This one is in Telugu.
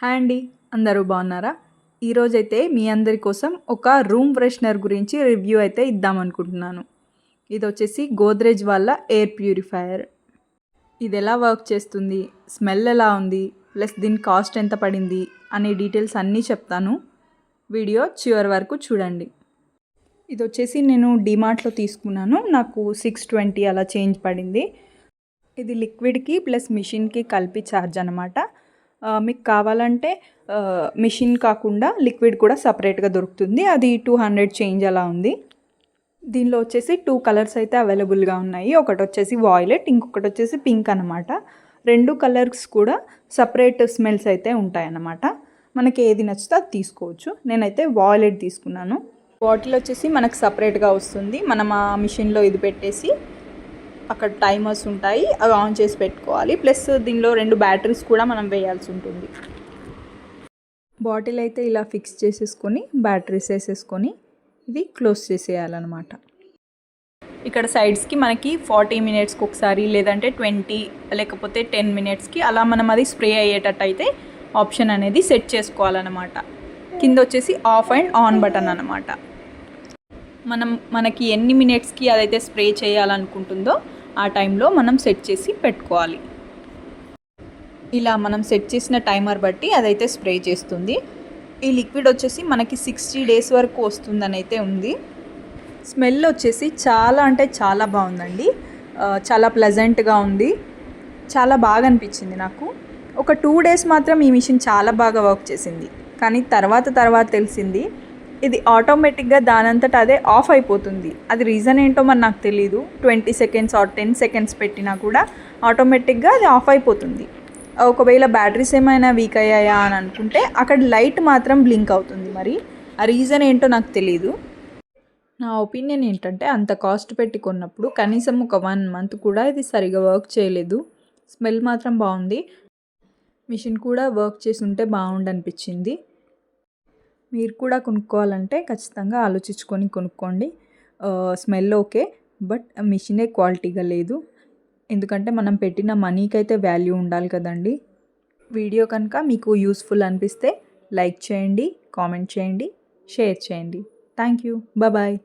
హాయ్ అండి, అందరూ బాగున్నారా? ఈరోజైతే మీ అందరి కోసం ఒక రూమ్ ఫ్రెషనర్ గురించి రివ్యూ అయితే ఇద్దామనుకుంటున్నాను. ఇది వచ్చేసి గోద్రేజ్ వాళ్ళ ఎయిర్ ప్యూరిఫైయర్. ఇది ఎలా వర్క్ చేస్తుంది, స్మెల్ ఎలా ఉంది, ప్లస్ దీని కాస్ట్ ఎంత పడింది అనే డీటెయిల్స్ అన్నీ చెప్తాను. వీడియో చివరి వరకు చూడండి. ఇది వచ్చేసి నేను డిమార్ట్లో తీసుకున్నాను. నాకు 620 అలా చేంజ్ పడింది. ఇది లిక్విడ్కి ప్లస్ మిషన్కి కలిపి ఛార్జ్ అనమాట. మీకు కావాలంటే మిషన్ కాకుండా లిక్విడ్ కూడా సపరేట్గా దొరుకుతుంది. అది 200 చేంజ్ అలా ఉంది. దీనిలో వచ్చేసి 2 కలర్స్ అయితే అవైలబుల్గా ఉన్నాయి. ఒకటి వచ్చేసి వాయిలెట్, ఇంకొకటి వచ్చేసి పింక్ అనమాట. 2 కలర్స్ కూడా సపరేట్ స్మెల్స్ అయితే ఉంటాయన్నమాట. మనకి ఏది నచ్చితే అది తీసుకోవచ్చు. నేనైతే వాయిలెట్ తీసుకున్నాను. బాటిల్ వచ్చేసి మనకు సపరేట్గా వస్తుంది. మనం ఆ మిషన్లో ఇది పెట్టేసి అక్కడ టైమర్స్ ఉంటాయి, అవి ఆన్ చేసి పెట్టుకోవాలి. ప్లస్ దీనిలో 2 బ్యాటరీస్ కూడా మనం వేయాల్సి ఉంటుంది. బాటిల్ అయితే ఇలా ఫిక్స్ చేసేసుకొని బ్యాటరీస్ వేసేసుకొని ఇది క్లోజ్ చేసేయాలన్నమాట. ఇక్కడ సైడ్స్కి మనకి 40 మినిట్స్కి ఒకసారి, లేదంటే 20 లేకపోతే 10 మినిట్స్కి అలా మనం అది స్ప్రే అయ్యేటట్టు అయితే ఆప్షన్ అనేది సెట్ చేసుకోవాలన్నమాట. కింద వచ్చేసి ఆఫ్ అండ్ ఆన్ బటన్ అన్నమాట. మనకి ఎన్ని మినిట్స్కి అదైతే స్ప్రే చేయాలనుకుంటుందో ఆ టైంలో మనం సెట్ చేసి పెట్టుకోవాలి. ఇలా మనం సెట్ చేసిన టైమర్ బట్టి అదైతే స్ప్రే చేస్తుంది. ఈ లిక్విడ్ వచ్చేసి మనకి 60 డేస్ వరకు వస్తుందని అయితే ఉంది. స్మెల్ వచ్చేసి చాలా అంటే చాలా బాగుందండి. చాలా ప్లెజెంట్గా ఉంది. చాలా బాగా అనిపించింది నాకు. ఒక 2 డేస్ మాత్రం ఈ మిషన్ చాలా బాగా వర్క్ చేసింది. కానీ తర్వాత తెలిసింది ఇది ఆటోమేటిక్గా దానంతట అదే ఆఫ్ అయిపోతుంది. అది రీజన్ ఏంటో మరి నాకు తెలీదు. 20 సెకండ్స్ ఆర్ 10 సెకండ్స్ పెట్టినా కూడా ఆటోమేటిక్గా అది ఆఫ్ అయిపోతుంది. ఒకవేళ బ్యాటరీస్ ఏమైనా వీక్ అయ్యాయా అని అనుకుంటే అక్కడ లైట్ మాత్రం బ్లింక్ అవుతుంది. మరి ఆ రీజన్ ఏంటో నాకు తెలీదు. నా ఒపీనియన్ ఏంటంటే అంత కాస్ట్ పెట్టి కొన్నప్పుడు కనీసం ఒక 1 మంత్ కూడా ఇది సరిగా వర్క్ చేయలేదు. స్మెల్ మాత్రం బాగుంది. మిషన్ కూడా వర్క్ చేసి ఉంటే బాగుండనిపించింది. మీరు కూడా కొనుక్కోవాలంటే ఖచ్చితంగా ఆలోచించుకొని కొనుక్కోండి. స్మెల్ ఓకే, బట్ మిషనే క్వాలిటీగా లేదు. ఎందుకంటే మనం పెట్టిన మనీకి అయితే వాల్యూ ఉండాలి కదండి. వీడియో కనుక మీకు యూస్ఫుల్ అనిపిస్తే లైక్ చేయండి, కామెంట్ చేయండి, షేర్ చేయండి. Thank you. బాయ్.